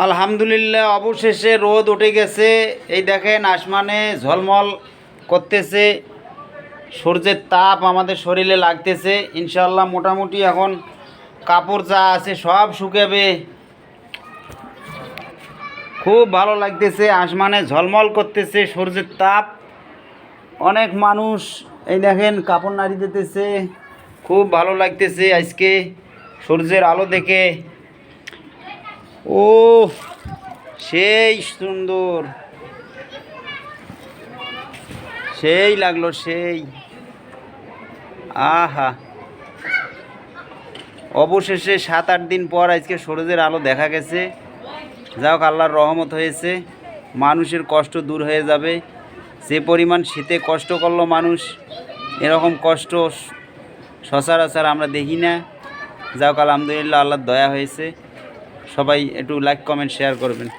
আলহামদুলিল্লাহ, অবশেষে রোদ উঠে গেছে। এই দেখেন আসমানে ঝলমল করতেছে, সূর্যের তাপ আমাদের শরীরে লাগতেছে। ইনশাল্লাহ মোটামুটি এখন কাপড় যা আছে সব শুকাবে। খুব ভালো লাগতেছে, আসমানে ঝলমল করতেছে সূর্যের তাপ। অনেক মানুষ এই দেখেন কাপড় নাড়ি দিতেছে, খুব ভালো লাগতেছে আজকে সূর্যের আলো দেখে। ও সেই সুন্দর, সেই লাগলো সেই। আহা, অবশেষে 7-8 দিন পর আজকে সূর্যের আলো দেখা গেছে। যাক, আল্লাহর রহমত হয়েছে, মানুষের কষ্ট দূর হয়ে যাবে। যে পরিমাণ শীতে কষ্ট করলো মানুষ, এরকম কষ্ট সচরাচর আমরা দেখি না। যাক, আলহামদুলিল্লাহ, আল্লাহর দয়া হয়েছে। সবাই একটু লাইক কমেন্ট শেয়ার করবেন।